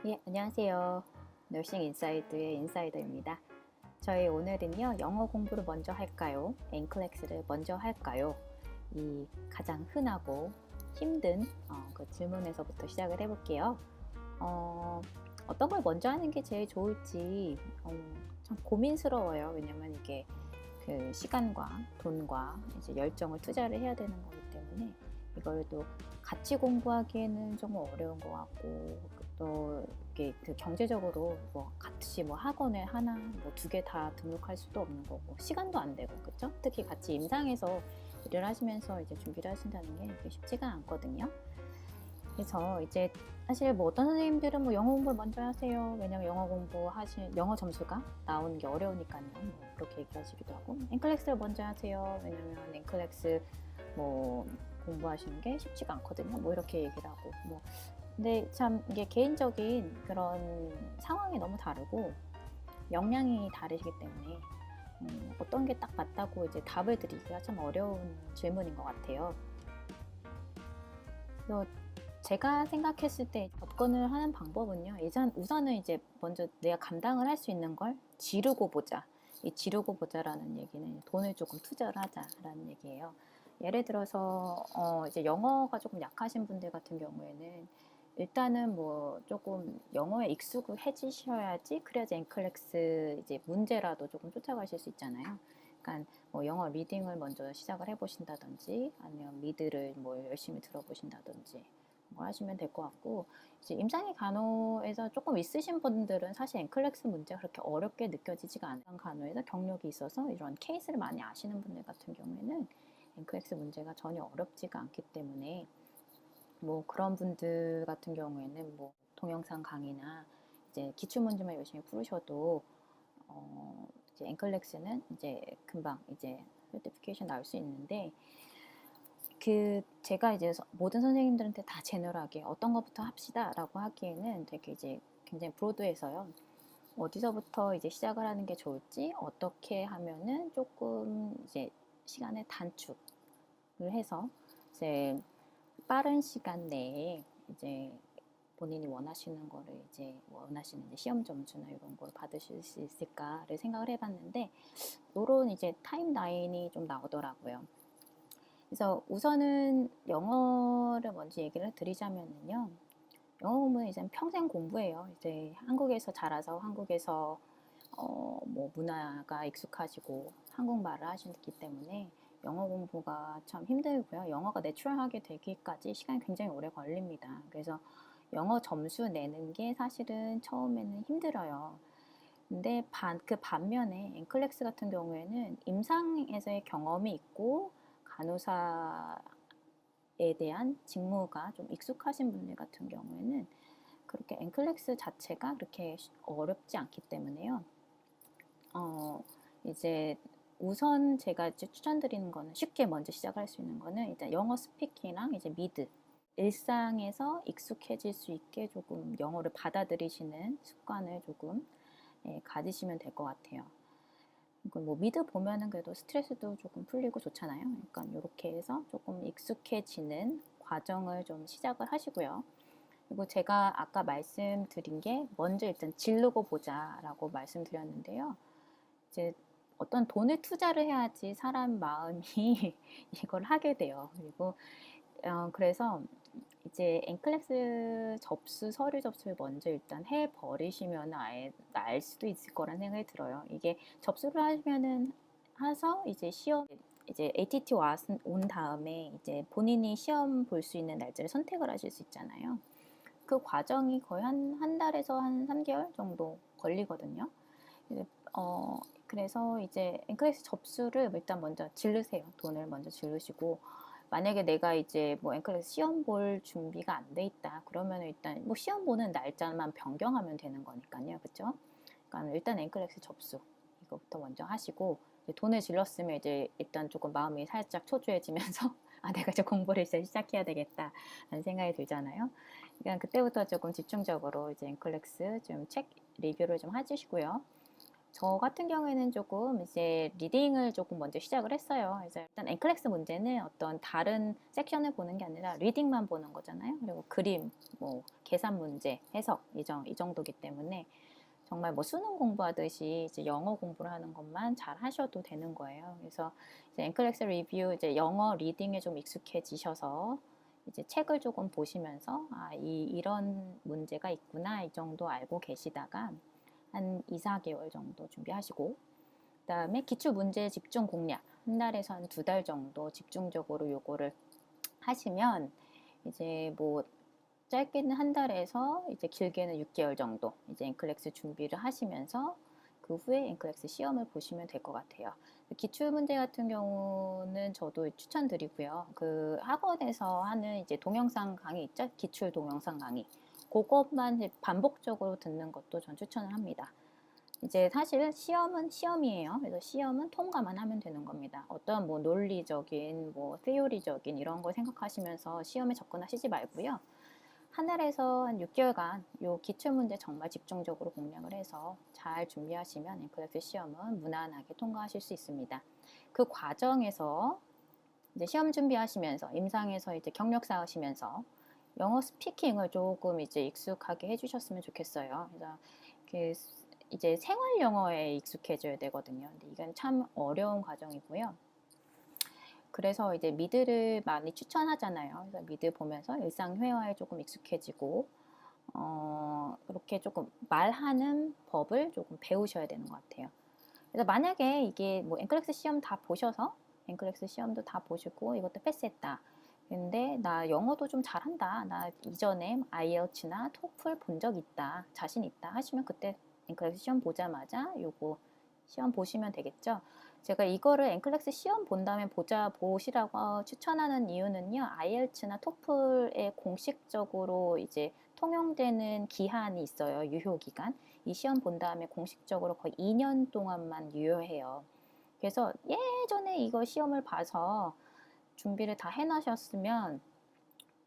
예, 안녕하세요. 너싱 인사이드의 인사이더입니다. 저희 오늘은요, 영어 공부를 먼저 할까요? 앵클렉스를 먼저 할까요? 이 가장 흔하고 힘든 그 질문에서부터 시작을 해볼게요. 어떤 걸 먼저 하는 게 제일 좋을지 참 고민스러워요. 왜냐면 이게 그 시간과 돈과 이제 열정을 투자를 해야 되는 거기 때문에 이걸 또 같이 공부하기에는 좀 어려운 것 같고 또 이게 그 경제적으로 뭐 같이 뭐 학원에 하나 뭐 두 개 다 등록할 수도 없는 거고 시간도 안 되고 그렇죠? 특히 같이 임상에서 일을 하시면서 이제 준비를 하신다는 게 이게 쉽지가 않거든요. 그래서 이제 사실 뭐 어떤 선생님들은 뭐 영어 공부를 먼저 하세요. 왜냐면 영어 점수가 나오는 게 어려우니까요. 뭐 그렇게 얘기하시기도 하고 앵클렉스를 먼저 하세요. 왜냐면 앵클렉스 뭐 공부하시는 게 쉽지가 않거든요. 뭐 이렇게 얘기를 하고 뭐 근데 참 이게 개인적인 그런 상황이 너무 다르고 역량이 다르시기 때문에 어떤 게 딱 맞다고 이제 답을 드리기가 참 어려운 질문인 것 같아요. 그래서 제가 생각했을 때 접근을 하는 방법은요. 우선은 이제 먼저 내가 감당을 할 수 있는 걸 지르고 보자. 이 지르고 보자라는 얘기는 돈을 조금 투자를 하자라는 얘기예요. 예를 들어서 이제 영어가 조금 약하신 분들 같은 경우에는 일단은 뭐 조금 영어에 익숙해지셔야지 그래야지 앵클렉스 이제 문제라도 조금 쫓아가실 수 있잖아요. 그러니까 뭐 영어 리딩을 먼저 시작을 해보신다든지 아니면 미드를 뭐 열심히 들어보신다든지 뭐 하시면 될 것 같고 이제 임상의 간호에서 조금 있으신 분들은 사실 앵클렉스 문제가 그렇게 어렵게 느껴지지가 않아요. 간호에서 경력이 있어서 이런 케이스를 많이 아시는 분들 같은 경우에는 앵클렉스 문제가 전혀 어렵지가 않기 때문에 뭐 그런 분들 같은 경우에는 뭐 동영상 강의나 이제 기출 문제만 열심히 풀으셔도 이제 앵클렉스는 이제 금방 이제 서티피케이션 나올 수 있는데 그 제가 이제 모든 선생님들한테 다 제너럴하게 어떤 것부터 합시다라고 하기에는 되게 이제 굉장히 브로드해서요. 어디서부터 이제 시작을 하는 게 좋을지 어떻게 하면은 조금 이제 시간을 단축을 해서 이제 빠른 시간 내에 이제 본인이 원하시는 거를 이제 원하시는 이제 시험 점수나 이런 걸 받으실 수 있을까를 생각을 해봤는데 요런 이제 타임라인이 좀 나오더라고요. 그래서 우선은 영어를 먼저 얘기를 드리자면요. 영어 공부는 이제 평생 공부예요. 이제 한국에서 자라서 한국에서 뭐 문화가 익숙하시고 한국말을 하시기 때문에 영어 공부가 참 힘들고요. 영어가 내추럴하게 되기까지 시간이 굉장히 오래 걸립니다. 그래서 영어 점수 내는 게 사실은 처음에는 힘들어요. 근데 그 반면에 앵클렉스 같은 경우에는 임상에서의 경험이 있고 간호사에 대한 직무가 좀 익숙하신 분들 같은 경우에는 그렇게 앵클렉스 자체가 그렇게 어렵지 않기 때문에요. 이제 우선 제가 이제 추천드리는 거는 쉽게 먼저 시작할 수 있는 거는 일단 영어 스피킹이랑 이제 미드 일상에서 익숙해질 수 있게 조금 영어를 받아들이시는 습관을 조금 가지시면 될 것 같아요. 그러니까 뭐 미드 보면은 그래도 스트레스도 조금 풀리고 좋잖아요. 그러니까 이렇게 해서 조금 익숙해지는 과정을 좀 시작을 하시고요. 그리고 제가 아까 말씀드린 게 먼저 일단 지르고 보자라고 말씀드렸는데요. 이제 어떤 돈을 투자를 해야지 사람 마음이 이걸 하게 돼요. 그리고 그래서 이제 앵클렉스 서류 접수를 먼저 일단 해 버리시면 아예 날 수도 있을 거란 생각이 들어요. 이게 접수를 하면은 해서 이제 시험 이제 ATT 온 다음에 이제 본인이 시험 볼 수 있는 날짜를 선택을 하실 수 있잖아요. 그 과정이 거의 한 달에서 한 3개월 정도 걸리거든요. 그래서 이제 앵클렉스 접수를 일단 먼저 지르세요. 돈을 먼저 지르시고 만약에 내가 이제 뭐 앵클렉스 시험 볼 준비가 안 돼 있다. 그러면 일단 뭐 시험 보는 날짜만 변경하면 되는 거니까요. 그렇죠? 그러니까 일단 앵클렉스 접수 이거부터 먼저 하시고 돈을 질렀으면 이제 일단 조금 마음이 살짝 초조해지면서 아 내가 이제 공부를 이제 시작해야 되겠다라는 생각이 들잖아요. 그러니까 그때부터 조금 집중적으로 이제 앵클렉스 좀 책 리뷰를 좀 해주시고요. 저 같은 경우에는 조금 이제 리딩을 조금 먼저 시작을 했어요. 그래서 일단 엔클렉스 문제는 어떤 다른 섹션을 보는 게 아니라 리딩만 보는 거잖아요. 그리고 그림, 뭐 계산 문제, 해석 이 정도기 때문에 정말 뭐 수능 공부하듯이 이제 영어 공부를 하는 것만 잘 하셔도 되는 거예요. 그래서 이제 엔클렉스 리뷰 이제 영어 리딩에 좀 익숙해지셔서 이제 책을 조금 보시면서 이런 문제가 있구나 이 정도 알고 계시다가 한 2, 4개월 정도 준비하시고 그다음에 기출 문제 집중 공략 한 달에서 한 2달 정도 집중적으로 요거를 하시면 이제 뭐 짧게는 한 달에서 이제 길게는 6개월 정도 이제 엔클렉스 준비를 하시면서 그 후에 엔클렉스 시험을 보시면 될 것 같아요. 기출 문제 같은 경우는 저도 추천드리고요. 그 학원에서 하는 이제 동영상 강의 있죠? 기출 동영상 강의. 그것만 반복적으로 듣는 것도 전 추천을 합니다. 이제 사실 시험은 시험이에요. 그래서 시험은 통과만 하면 되는 겁니다. 어떤 뭐 논리적인, 뭐 테오리적인 이런 걸 생각하시면서 시험에 접근하시지 말고요. 한 달에서 한 6개월간 요 기출문제 정말 집중적으로 공략을 해서 잘 준비하시면 엔클렉스 시험은 무난하게 통과하실 수 있습니다. 그 과정에서 이제 시험 준비하시면서 임상에서 이제 경력 쌓으시면서 영어 스피킹을 조금 이제 익숙하게 해주셨으면 좋겠어요. 그래서 그 이제 생활 영어에 익숙해져야 되거든요. 근데 이건 참 어려운 과정이고요. 그래서 이제 미드를 많이 추천하잖아요. 그래서 미드 보면서 일상 회화에 조금 익숙해지고, 그렇게 조금 말하는 법을 조금 배우셔야 되는 것 같아요. 그래서 만약에 이게 뭐 엔클렉스 시험 다 보셔서, 엔클렉스 시험도 다 보시고 이것도 패스했다. 근데 나 영어도 좀 잘한다. 나 이전에 IELTS나 토플 본 적 있다. 자신 있다 하시면 그때 엔클렉스 시험 보자마자 요거 시험 보시면 되겠죠. 제가 이거를 엔클렉스 시험 본 다음에 보시라고 추천하는 이유는요. IELTS나 토플에 공식적으로 이제 통용되는 기한이 있어요. 유효 기간. 이 시험 본 다음에 공식적으로 거의 2년 동안만 유효해요. 그래서 예전에 이거 시험을 봐서 준비를 다 해놓으셨으면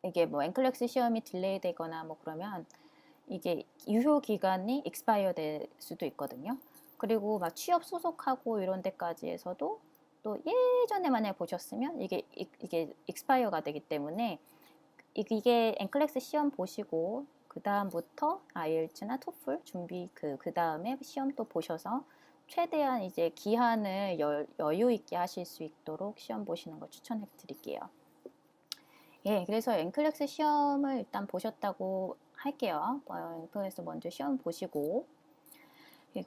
이게 뭐 엔클렉스 시험이 딜레이 되거나 뭐 그러면 이게 유효 기간이 익스파이어 될 수도 있거든요. 그리고 막 취업 소속하고 이런 데까지 해서도 또 예전에 만약에 보셨으면 이게 익스파이어가 되기 때문에 이게 엔클렉스 시험 보시고 그 다음부터 IELTS나 토플 준비 그 다음에 시험 또 보셔서 최대한 이제 기한을 여유 있게 하실 수 있도록 시험 보시는 걸 추천해 드릴게요. 예, 그래서 엔클렉스 시험을 일단 보셨다고 할게요. 엔클렉스 먼저 시험 보시고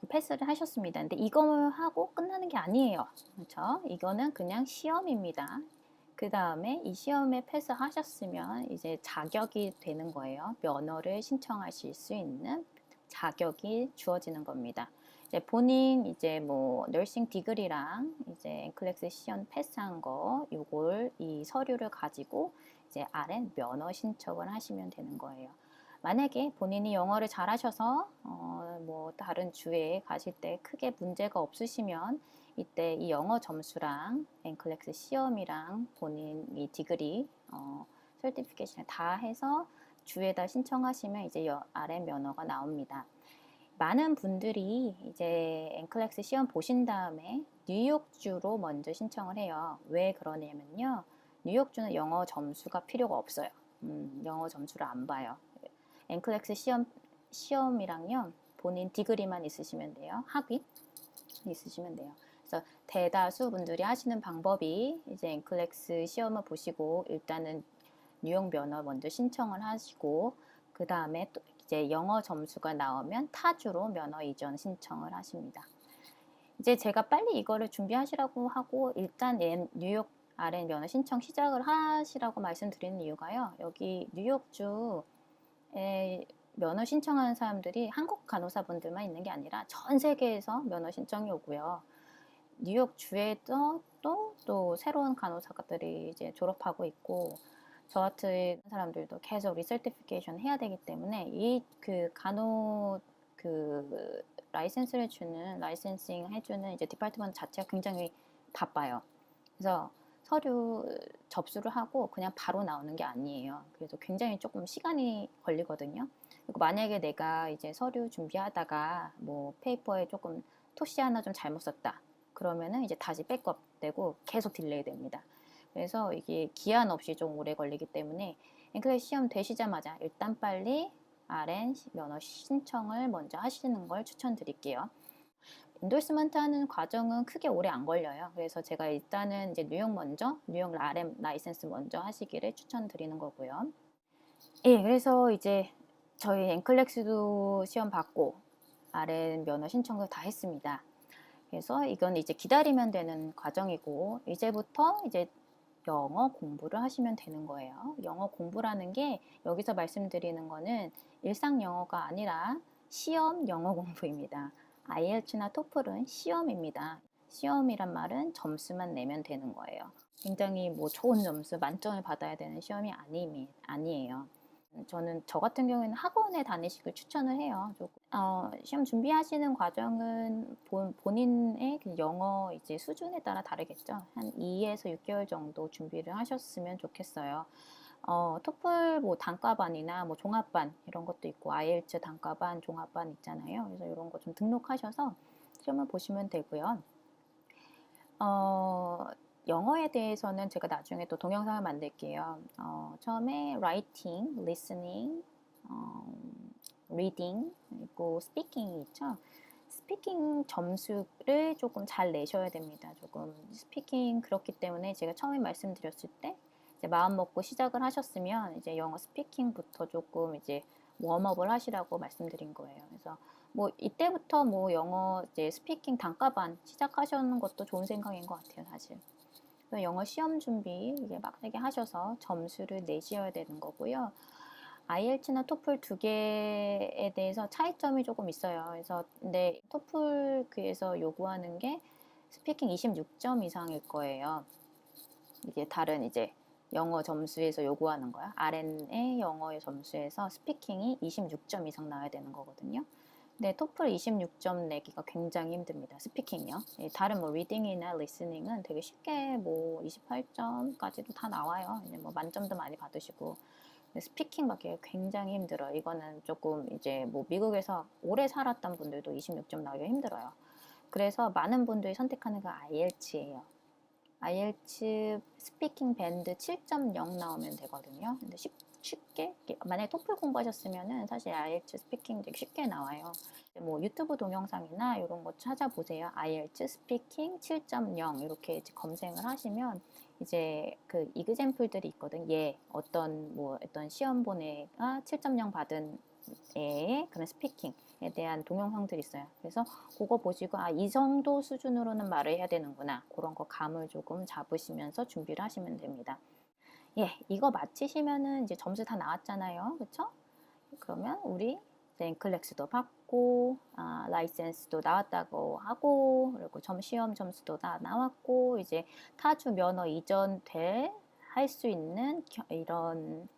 패스를 하셨습니다. 근데 이거 하고 끝나는 게 아니에요. 그렇죠? 이거는 그냥 시험입니다. 그 다음에 이 시험에 패스하셨으면 이제 자격이 되는 거예요. 면허를 신청하실 수 있는 자격이 주어지는 겁니다. 이제 본인 이제 뭐 너싱 디그리랑 이제 엔클렉스 시험 패스한 거 요걸 이 서류를 가지고 이제 RN 면허 신청을 하시면 되는 거예요. 만약에 본인이 영어를 잘하셔서 뭐 다른 주에 가실 때 크게 문제가 없으시면 이때 이 영어 점수랑 엔클렉스 시험이랑 본인 이 디그리 설티피케이션 다 해서 주에다 신청하시면 이제 RM 면허가 나옵니다. 많은 분들이 이제 엔클렉스 시험 보신 다음에 뉴욕주로 먼저 신청을 해요. 왜 그러냐면요. 뉴욕주는 영어 점수가 필요가 없어요. 영어 점수를 안 봐요. 엔클렉스 시험이랑요. 본인 디그리만 있으시면 돼요. 학위 있으시면 돼요. 그래서 대다수 분들이 하시는 방법이 이제 엔클렉스 시험을 보시고 일단은 뉴욕 면허 먼저 신청을 하시고 그 다음에 또 이제 영어 점수가 나오면 타주로 면허 이전 신청을 하십니다. 이제 제가 빨리 이거를 준비하시라고 하고 일단 뉴욕 RN 면허 신청 시작을 하시라고 말씀드리는 이유가요. 여기 뉴욕주에 면허 신청하는 사람들이 한국 간호사분들만 있는 게 아니라 전 세계에서 면허 신청이 오고요. 뉴욕 주에도 또 새로운 간호사들이 이제 졸업하고 있고 저 같은 사람들도 계속 리서티피케이션 해야 되기 때문에 이 그 간호 그 라이센스를 주는 라이센싱 해주는 이제 디파트먼트 자체가 굉장히 바빠요. 그래서 서류 접수를 하고 그냥 바로 나오는 게 아니에요. 그래서 굉장히 조금 시간이 걸리거든요. 그리고 만약에 내가 이제 서류 준비하다가 뭐 페이퍼에 조금 토시 하나 좀 잘못 썼다. 그러면은 이제 다시 백업 되고 계속 딜레이 됩니다. 그래서 이게 기한 없이 좀 오래 걸리기 때문에 앵클레스 시험 되시자마자 일단 빨리 RN 면허 신청을 먼저 하시는 걸 추천드릴게요. 인돌스먼트 하는 과정은 크게 오래 안 걸려요. 그래서 제가 일단은 이제 뉴욕 RM 라이센스 먼저 하시기를 추천드리는 거고요. 예, 그래서 이제 저희 앵클렉스도 시험 받고 RM 면허 신청도 다 했습니다. 그래서 이건 이제 기다리면 되는 과정이고 이제부터 이제 영어 공부를 하시면 되는 거예요. 영어 공부라는 게 여기서 말씀드리는 거는 일상 영어가 아니라 시험 영어 공부입니다. IELTS나 TOEFL은 시험입니다. 시험이란 말은 점수만 내면 되는 거예요. 굉장히 뭐 좋은 점수, 만점을 받아야 되는 시험이 아니에요. 저는 저 같은 경우에는 학원에 다니시길 추천을 해요. 시험 준비하시는 과정은 본인의 그 영어 이제 수준에 따라 다르겠죠. 한 2에서 6개월 정도 준비를 하셨으면 좋겠어요. 토플 뭐 단과반이나 뭐 종합반 이런 것도 있고 IELTS 단과반, 종합반 있잖아요. 그래서 이런 거 좀 등록하셔서 시험을 보시면 되고요. 영어에 대해서는 제가 나중에 또 동영상을 만들게요. 처음에 writing, listening, reading, 그리고 speaking이 있죠. 스피킹 점수를 조금 잘 내셔야 됩니다. 조금 스피킹 그렇기 때문에 제가 처음에 말씀드렸을 때 이제 마음 먹고 시작을 하셨으면 이제 영어 스피킹부터 조금 이제 웜업을 하시라고 말씀드린 거예요. 그래서 뭐 이때부터 뭐 영어 이제 스피킹 단과반 시작하시는 것도 좋은 생각인 것 같아요, 사실. 그래서 영어 시험 준비 이게 빡세게 하셔서 점수를 내셔야 되는 거고요. IELTS나 토플 두 개에 대해서 차이점이 조금 있어요. 그래서 근데 토플에서 요구하는 게 스피킹 26점 이상일 거예요. 이게 다른 이제 영어 점수에서 요구하는 거야. RN의 영어의 점수에서 스피킹이 26점 이상 나와야 되는 거거든요. 근데 토플 26점 내기가 굉장히 힘듭니다. 스피킹이요. 다른 뭐 리딩이나 리스닝은 되게 쉽게 뭐 28점까지도 다 나와요. 이제 뭐 만점도 많이 받으시고. 스피킹 받기가 굉장히 힘들어요. 이거는 조금 이제 뭐 미국에서 오래 살았던 분들도 26점 나오기가 힘들어요. 그래서 많은 분들이 선택하는 건 IELTS예요. IELTS 스피킹 밴드 7.0 나오면 되거든요. 근데 쉽게 만약에 토플 공부하셨으면은 사실 IELTS 스피킹 되게 쉽게 나와요. 뭐 유튜브 동영상이나 이런 거 찾아보세요. IELTS 스피킹 7.0 이렇게 검색을 하시면 이제 그 이그젬플들이 있거든. 어떤 시험 본 애가 7.0 받은 애의 그런 스피킹에 대한 동영상들이 있어요. 그래서 그거 보시고 이 정도 수준으로는 말을 해야 되는구나. 그런 거 감을 조금 잡으시면서 준비를 하시면 됩니다. 이거 마치시면은 이제 점수 다 나왔잖아요. 그쵸? 그러면 우리 앵클렉스도 받고 라이센스도 나왔다고 하고 그리고 시험 점수도 다 나왔고 이제 타주 면허 이전 할 수 있는 이런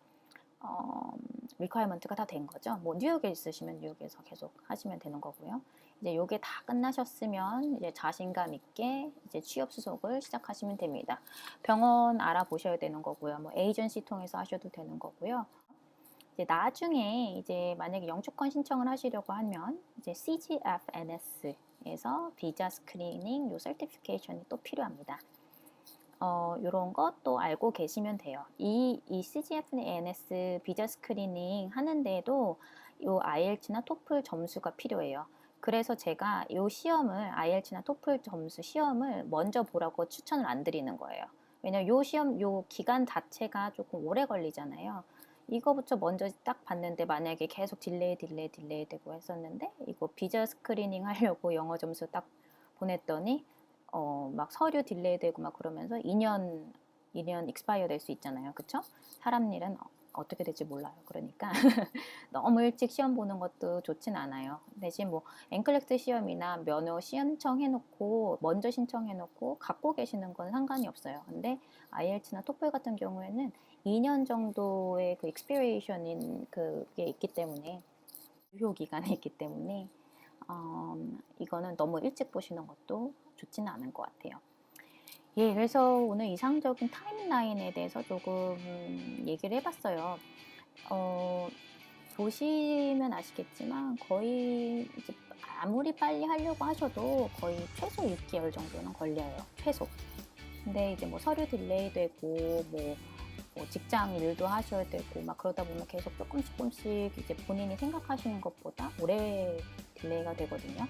리퀘어먼트가 다 된 거죠. 뭐 뉴욕에 있으시면 뉴욕에서 계속 하시면 되는 거고요. 이제 요게 다 끝나셨으면 이제 자신감 있게 이제 취업 수속을 시작하시면 됩니다. 병원 알아보셔야 되는 거고요. 뭐 에이전시 통해서 하셔도 되는 거고요. 이제 나중에 이제 만약에 영주권 신청을 하시려고 하면 이제 CGFNS에서 비자 스크리닝 요 서티피케이션이 또 필요합니다. 요런 것도 알고 계시면 돼요. 이 CGFNS 비자 스크리닝 하는데도 요 IELTS나 토플 점수가 필요해요. 그래서 제가 요 시험을 IELTS나 토플 점수 시험을 먼저 보라고 추천을 안 드리는 거예요. 왜냐면 요 기간 자체가 조금 오래 걸리잖아요. 이거부터 먼저 딱 봤는데 만약에 계속 딜레이 되고 했었는데 이거 비자 스크리닝 하려고 영어 점수 딱 보냈더니 막 서류 딜레이 되고 막 그러면서 2년 익스파이어 될 수 있잖아요. 그쵸? 사람 일은 어떻게 될지 몰라요. 그러니까 너무 일찍 시험 보는 것도 좋진 않아요. 대신 뭐 앵클렉스 시험이나 면허 신청해놓고 먼저 신청해놓고 갖고 계시는 건 상관이 없어요. 근데 IELTS나 토플 같은 경우에는 2년 정도의 그 익스피레이션인 그게 있기 때문에 유효 기간이 있기 때문에 이거는 너무 일찍 보시는 것도 좋지는 않은 것 같아요. 그래서 오늘 이상적인 타임라인에 대해서 조금 얘기를 해봤어요. 보시면 아시겠지만 거의 이제 아무리 빨리 하려고 하셔도 거의 최소 6개월 정도는 걸려요. 최소. 근데 이제 뭐 서류 딜레이 되고 뭐 직장 일도 하셔야 되고 막 그러다 보면 계속 조금씩 이제 본인이 생각하시는 것보다 오래 딜레이가 되거든요.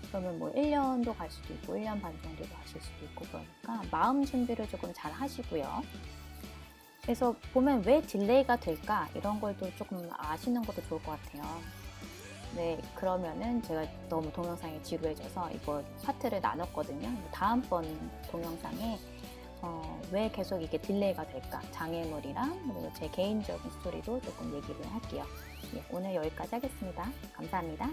그러면 뭐 1년도 갈 수도 있고 1년 반 정도도 하실 수도 있고 그러니까 마음 준비를 조금 잘 하시고요. 그래서 보면 왜 딜레이가 될까 이런 걸 또 조금 아시는 것도 좋을 것 같아요. 네, 그러면은 제가 너무 동영상이 지루해져서 이거 파트를 나눴거든요. 다음번 동영상에 왜 계속 이게 딜레이가 될까? 장애물이랑 그리고 제 개인적인 스토리도 조금 얘기를 할게요. 네, 오늘 여기까지 하겠습니다. 감사합니다.